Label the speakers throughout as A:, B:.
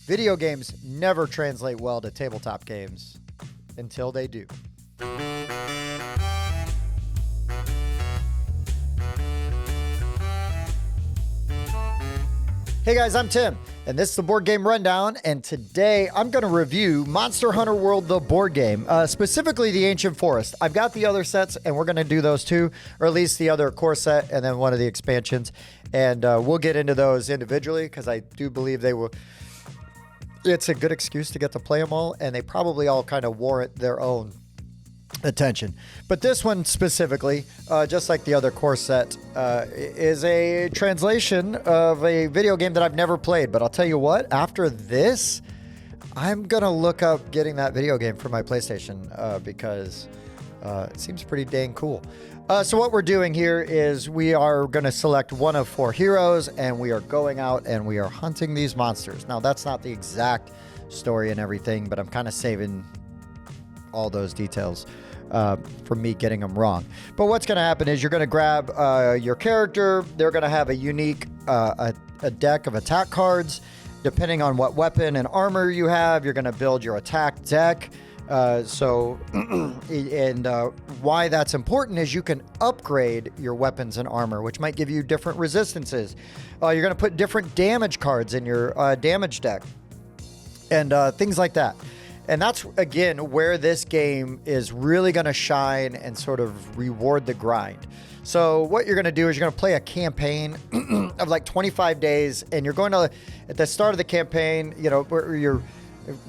A: Video games never translate well to tabletop games until they do. Hey guys, I'm Tim, and this is the Board Game Rundown, and today I'm going to review Monster Hunter World, the board game, specifically the Ancient Forest. I've got the other sets, and we're going to do those too, or at least the other core set, and then one of the expansions, and we'll get into those individually, because I do believe they will. It's a good excuse to get to play them all, and they probably all kind of warrant their own attention. But this one specifically, just like the other core set, is a translation of a video game that I've never played. But I'll tell you what, after this, I'm going to look up getting that video game for my PlayStation because it seems pretty dang cool. So what we're doing here is we are going to select one of 4 heroes, and we are going out and we are hunting these monsters. Now, that's not the exact story and everything, but I'm kind of saving all those details from me getting them wrong. But what's going to happen is you're going to grab your character. They're going to have a unique a deck of attack cards. Depending on what weapon and armor you have, you're going to build your attack deck. Why that's important is you can upgrade your weapons and armor, which might give you different resistances. You're going to put different damage cards in your damage deck and things like that. And that's, again, where this game is really going to shine and sort of reward the grind. So what you're going to do is you're going to play a campaign of like 25 days, and you're going to, at the start of the campaign, you know,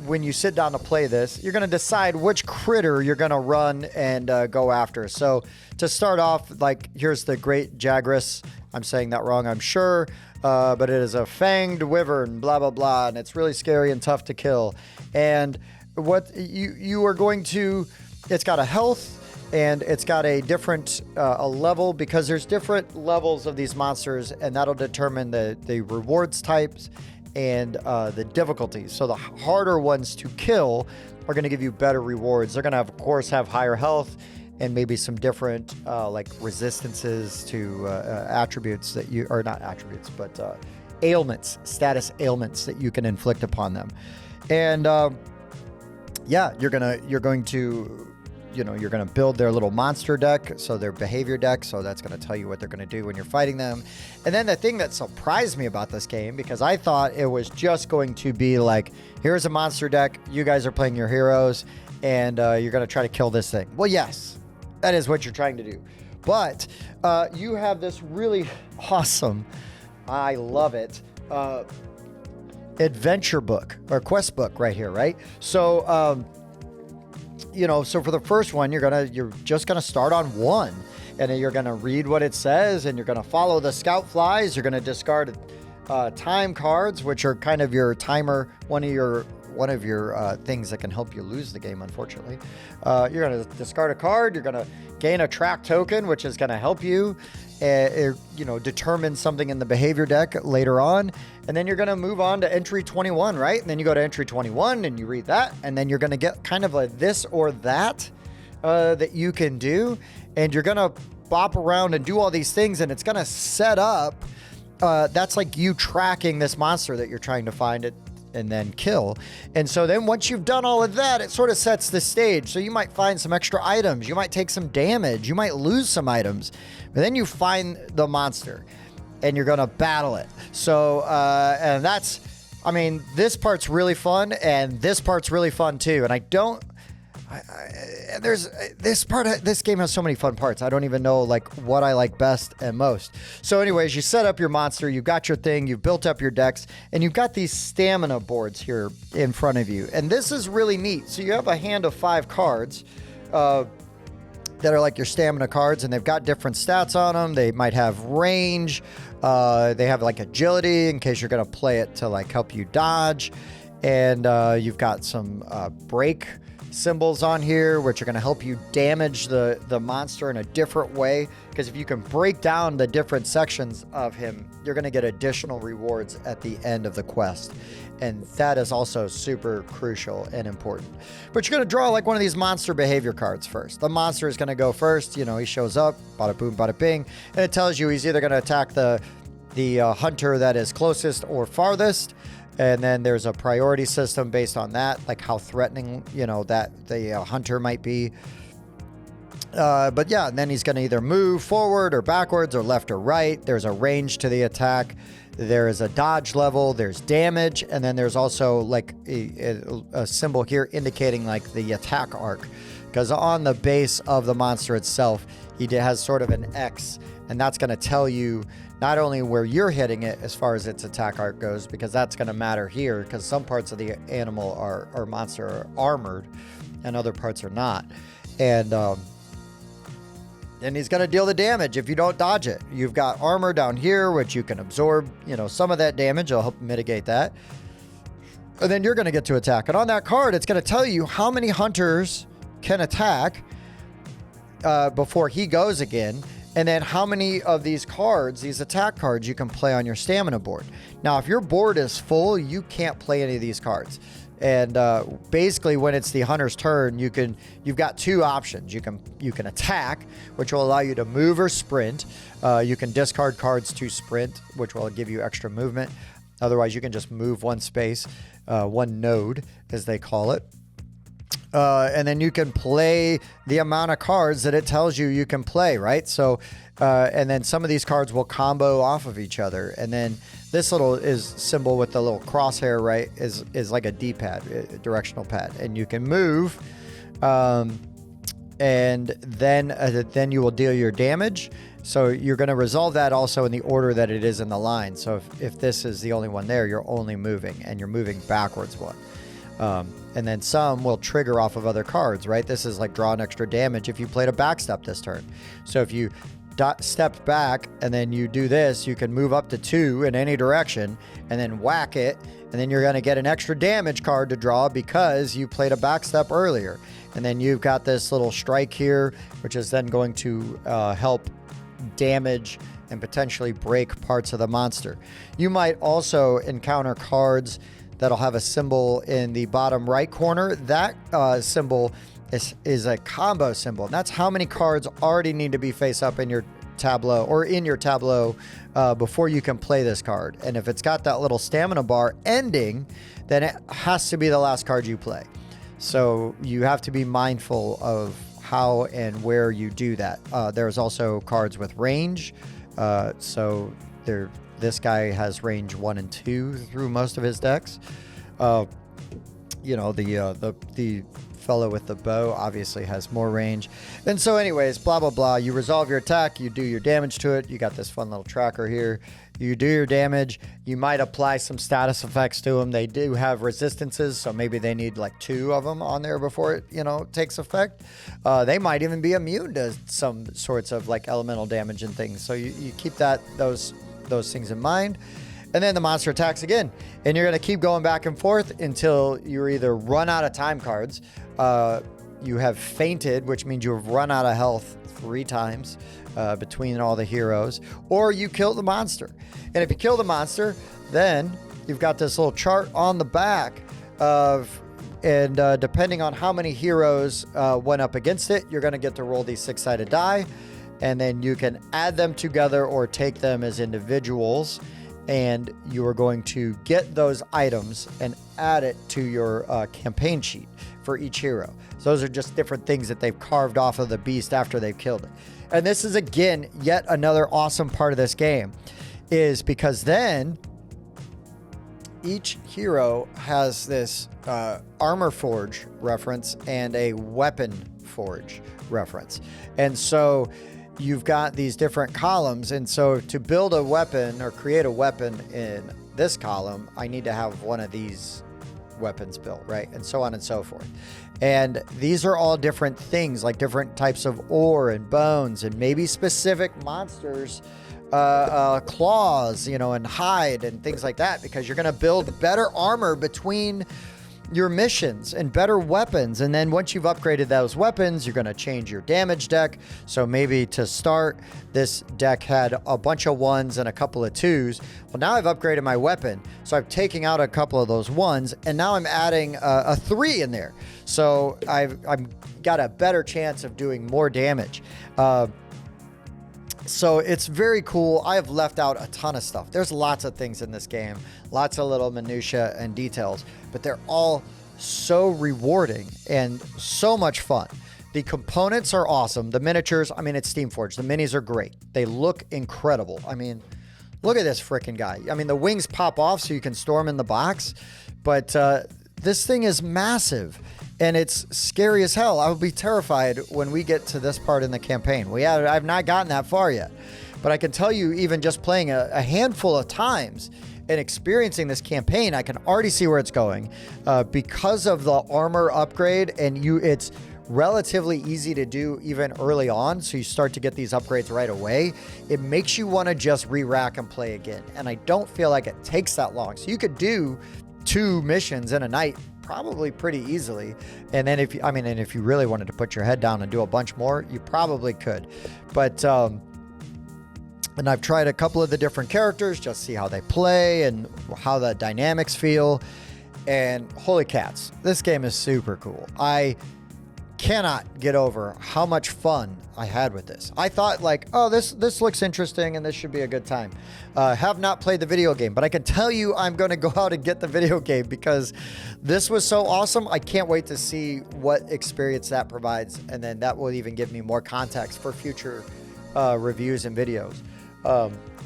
A: when you sit down to play this, you're going to decide which critter you're going to run and go after. So to start off, like, here's the Great Jagras. I'm saying that wrong, I'm sure. But it is a fanged wyvern, blah, blah, blah. And it's really scary and tough to kill. And what you are going to, it's got a health and it's got a different a level, because there's different levels of these monsters, and that'll determine the rewards types and the difficulties. So the harder ones to kill are going to give you better rewards. They're going to of course have higher health and maybe some different like resistances to attributes that you, or not attributes, but ailments, status ailments that you can inflict upon them. And yeah, you're going to build their little monster deck, so their behavior deck, so that's going to tell you what they're going to do when you're fighting them. And then the thing that surprised me about this game, because I thought it was just going to be like, here's a monster deck, you guys are playing your heroes, and you're going to try to kill this thing. Well, yes, that is what you're trying to do. But you have this really awesome, I love it, adventure book or quest book right here, right? So so for the first one, you're just gonna start on 1, and then you're gonna read what it says, and you're gonna follow the scout flies. You're gonna discard time cards, which are kind of your timer, one of your things that can help you lose the game, unfortunately. You're gonna discard a card. You're gonna gain a track token, which is gonna help you determine something in the behavior deck later on. And then you're going to move on to entry 21, right? And then you go to entry 21 and you read that, and then you're going to get kind of a this or that that you can do. And you're going to bop around and do all these things, and it's going to set up. That's like you tracking this monster that you're trying to find it and then kill. And so then once you've done all of that, it sort of sets the stage. So you might find some extra items. You might take some damage. You might lose some items. But then you find the monster and you're going to battle it. So, and that's, I mean, this part's really fun, and this part's really fun too. And this game has so many fun parts. I don't even know like what I like best and most. So anyways, you set up your monster, you've got your thing, you've built up your decks, and you've got these stamina boards here in front of you. And this is really neat. So you have a hand of 5 cards that are like your stamina cards, and they've got different stats on them. They might have range. They have like agility in case you're going to play it to like help you dodge. And you've got some break symbols on here, which are going to help you damage the monster in a different way, because if you can break down the different sections of him, you're going to get additional rewards at the end of the quest. And that is also super crucial and important. But you're going to draw like one of these monster behavior cards first. The monster is going to go first. You know, he shows up, bada boom, bada bing, and it tells you he's either going to attack the hunter that is closest or farthest. And then there's a priority system based on that, like how threatening, that the hunter might be. But yeah, and then he's going to either move forward or backwards or left or right. There's a range to the attack. There is a dodge level. There's damage. And then there's also like a symbol here indicating like the attack arc. Because on the base of the monster itself, he has sort of an X. And that's going to tell you not only where you're hitting it as far as its attack arc goes, because that's going to matter here. Because some parts of the animal or monster are armored and other parts are not. And he's going to deal the damage if you don't dodge it. You've got armor down here, which you can absorb, some of that damage. It'll help mitigate that. And then you're going to get to attack. And on that card, it's going to tell you how many hunters can attack before he goes again. And then how many of these cards, these attack cards, you can play on your stamina board. Now, if your board is full, you can't play any of these cards. And basically, when it's the hunter's turn, you've got two options. You can attack, which will allow you to move or sprint. You can discard cards to sprint, which will give you extra movement. Otherwise, you can just move one space, one node, as they call it. And then you can play the amount of cards that it tells you can play, right? So, and then some of these cards will combo off of each other. And then this little symbol with the little crosshair, right, is like a D-pad, a directional pad. And you can move, and then you will deal your damage. So you're going to resolve that also in the order that it is in the line. So if this is the only one there, you're only moving, and you're moving backwards one. And then some will trigger off of other cards, right? This is like draw an extra damage if you played a backstep this turn. So if you stepped back and then you do this, you can move up to 2 in any direction and then whack it. And then you're going to get an extra damage card to draw because you played a backstep earlier. And then you've got this little strike here, which is then going to help damage and potentially break parts of the monster. You might also encounter cards that'll have a symbol in the bottom right corner. That symbol is a combo symbol. And that's how many cards already need to be face up in your tableau before you can play this card. And if it's got that little stamina bar ending, then it has to be the last card you play. So you have to be mindful of how and where you do that. There's also cards with range. This guy has range 1 and 2 through most of his decks. The fellow with the bow obviously has more range. And so anyways, blah, blah, blah. You resolve your attack. You do your damage to it. You got this fun little tracker here. You do your damage. You might apply some status effects to them. They do have resistances, so maybe they need like 2 of them on there before it, takes effect. They might even be immune to some sorts of like elemental damage and things. So you keep those things in mind. And then the monster attacks again. And you're going to keep going back and forth until you either run out of time cards, you have fainted, which means you have run out of health 3 times between all the heroes, or you kill the monster. And if you kill the monster, then you've got this little chart on the back depending on how many heroes went up against it, you're going to get to roll these 6-sided die. And then you can add them together or take them as individuals. And you are going to get those items and add it to your campaign sheet for each hero. So those are just different things that they've carved off of the beast after they've killed it. And this is, again, yet another awesome part of this game, is because then each hero has this armor forge reference and a weapon forge reference. And so you've got these different columns. And so to build a weapon or create a weapon in this column, I need to have one of these weapons built, right? And so on and so forth. And these are all different things, like different types of ore and bones and maybe specific monsters, claws, and hide and things like that, because you're going to build better armor between your missions and better weapons. And then once you've upgraded those weapons, you're going to change your damage deck. So maybe to start, this deck had a bunch of 1s and a couple of 2s. Well, now I've upgraded my weapon. So I'm taking out a couple of those 1s, and now I'm adding a 3 in there. So I've got a better chance of doing more damage. So it's very cool. I have left out a ton of stuff. There's lots of things in this game, lots of little minutia and details, but they're all so rewarding and so much fun. The components are awesome. The miniatures, I mean, it's Steamforged. The minis are great. They look incredible. I mean, look at this freaking guy. I mean, the wings pop off so you can store them in the box, but this thing is massive and it's scary as hell. I would be terrified when we get to this part in the campaign. I've not gotten that far yet, but I can tell you, even just playing a handful of times and experiencing this campaign, I can already see where it's going because of the armor upgrade, and it's relatively easy to do even early on, so you start to get these upgrades right away. It makes you want to just re-rack and play again, and I don't feel like it takes that long. So you could do 2 missions in a night probably pretty easily, and then if you really wanted to put your head down and do a bunch more, you probably could. But and I've tried a couple of the different characters, just see how they play and how the dynamics feel, and holy cats, this game is super cool. I cannot get over how much fun I had with this. I thought like, oh, this looks interesting and this should be a good time. Have not played the video game, but I can tell you I'm going to go out and get the video game because this was so awesome. I can't wait to see what experience that provides, and then that will even give me more context for future reviews and videos.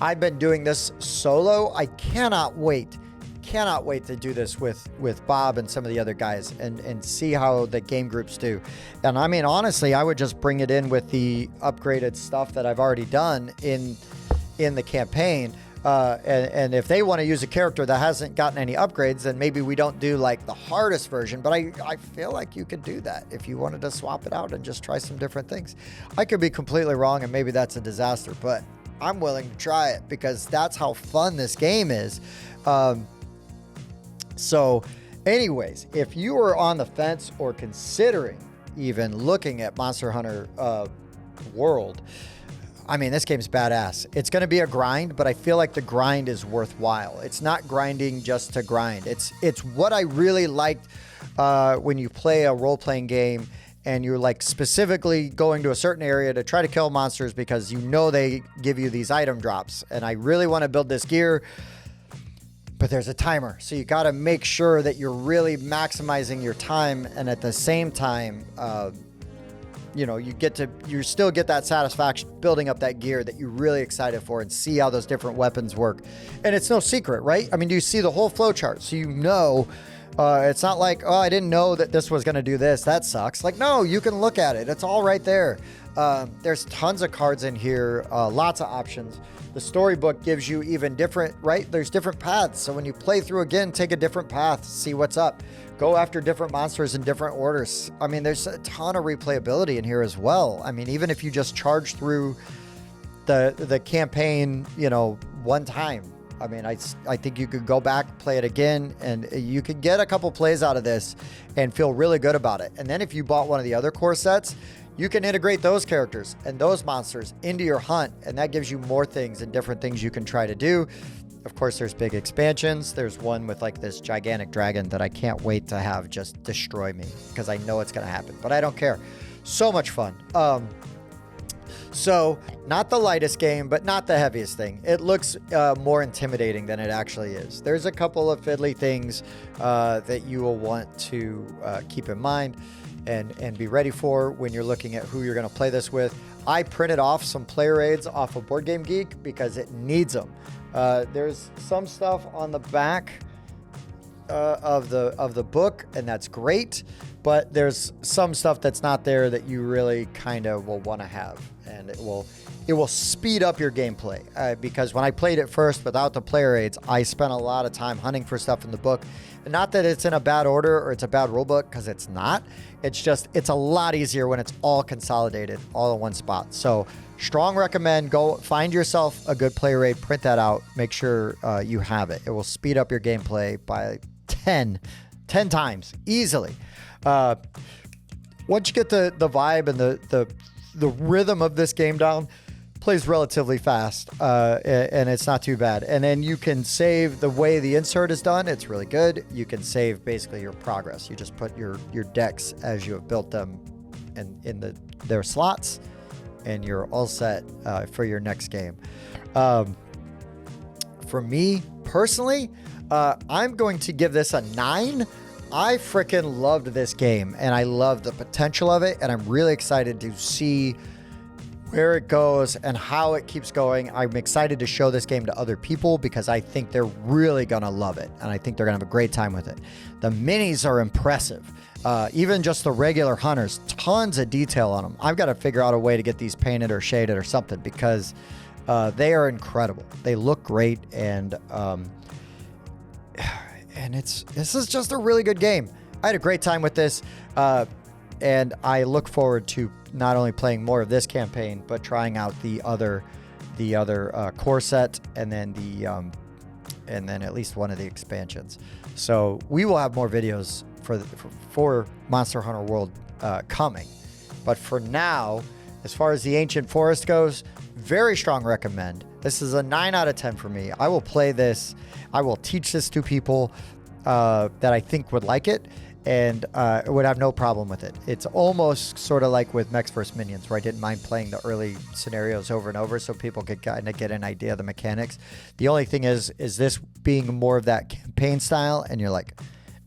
A: I've been doing this solo. I cannot wait to do this with Bob and some of the other guys and see how the game groups do. And I mean, honestly, I would just bring it in with the upgraded stuff that I've already done in the campaign. And if they want to use a character that hasn't gotten any upgrades, then maybe we don't do like the hardest version, but I feel like you could do that if you wanted to swap it out and just try some different things. I could be completely wrong and maybe that's a disaster, but I'm willing to try it because that's how fun this game is. So anyways, if you are on the fence or considering even looking at Monster Hunter World, I mean, this game's badass. It's going to be a grind, but I feel like the grind is worthwhile. It's not grinding just to grind. It's what I really liked when you play a role-playing game and you're like specifically going to a certain area to try to kill monsters because you know they give you these item drops. And I really want to build this gear, but there's a timer. So you got to make sure that you're really maximizing your time. And at the same time, you still get that satisfaction building up that gear that you're really excited for and see how those different weapons work. And it's no secret, right? I mean, you see the whole flow chart. So you know, it's not like, oh, I didn't know that this was going to do this. That sucks. Like, no, you can look at it. It's all right there. There's tons of cards in here, lots of options. The storybook gives you even different, right? There's different paths. So when you play through again, take a different path, see what's up. Go after different monsters in different orders. I mean, there's a ton of replayability in here as well. I mean, even if you just charge through the campaign, one time, I mean, I think you could go back, play it again, and you could get a couple plays out of this and feel really good about it. And then if you bought one of the other core sets, you can integrate those characters and those monsters into your hunt, and that gives you more things and different things you can try to do. Of course, there's big expansions. There's one with like this gigantic dragon that I can't wait to have just destroy me because I know it's going to happen, but I don't care. So much fun. So not the lightest game, but not the heaviest thing. It looks more intimidating than it actually is. There's a couple of fiddly things that you will want to keep in mind and be ready for when you're looking at who you're going to play this with. I printed off some player aids off of Board Game Geek because it needs them. There's some stuff on the back of the book, and that's great, but there's some stuff that's not there that you really kind of will want to have, and it will speed up your gameplay because when I played it first without the player aids, I spent a lot of time hunting for stuff in the book. And not that it's in a bad order or it's a bad rule book, because it's not. It's just, it's a lot easier when it's all consolidated all in one spot. So strong recommend, go find yourself a good player aid, print that out, make sure you have it. It will speed up your gameplay by 10 times easily. Once you get the vibe and the rhythm of this game down, plays relatively fast, and it's not too bad. And then you can save the way the insert is done. It's really good. You can save basically your progress. You just put your decks as you have built them in their slots, and you're all set for your next game. For me personally, I'm going to give this a 9. I freaking loved this game, and I love the potential of it, and I'm really excited to see where it goes and how it keeps going. I'm excited to show this game to other people because I think they're really going to love it, and I think they're going to have a great time with it. The minis are impressive. Even just the regular hunters, tons of detail on them. I've got to figure out a way to get these painted or shaded or something because they are incredible. They look great, and this is just a really good game. I had a great time with this, and I look forward to not only playing more of this campaign, but trying out the other core set, and then at least one of the expansions. So we will have more videos for Monster Hunter World coming. But for now, as far as the Ancient Forest goes, very strong recommend. This is a 9 out of 10 for me. I will play this. I will teach this to people that I think would like it and would have no problem with it. It's almost sort of like with Mechs vs. Minions, where I didn't mind playing the early scenarios over and over so people could kind of get an idea of the mechanics. The only thing is this being more of that campaign style, and you're like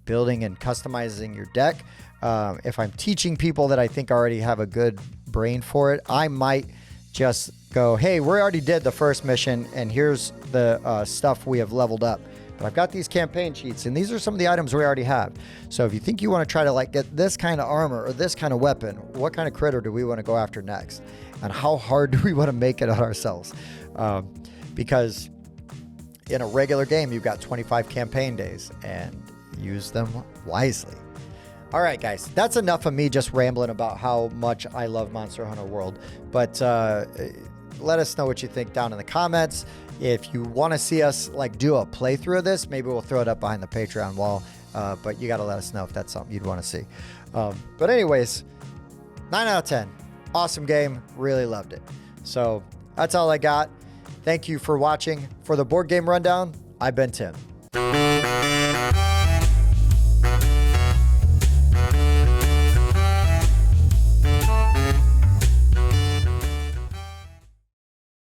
A: building and customizing your deck. If I'm teaching people that I think already have a good brain for it, I might just go, hey, we already did the first mission, and here's the stuff we have leveled up. But I've got these campaign sheets, and these are some of the items we already have. So if you think you want to try to like get this kind of armor or this kind of weapon, what kind of critter do we want to go after next? And how hard do we want to make it on ourselves? Because in a regular game, you've got 25 campaign days, and use them wisely. All right, guys, that's enough of me just rambling about how much I love Monster Hunter World. But let us know what you think down in the comments. If you want to see us like do a playthrough of this, maybe we'll throw it up behind the Patreon wall. But you got to let us know if that's something you'd want to see. But anyways, 9 out of 10. Awesome game. Really loved it. So that's all I got. Thank you for watching. For the Board Game Rundown, I've been Tim.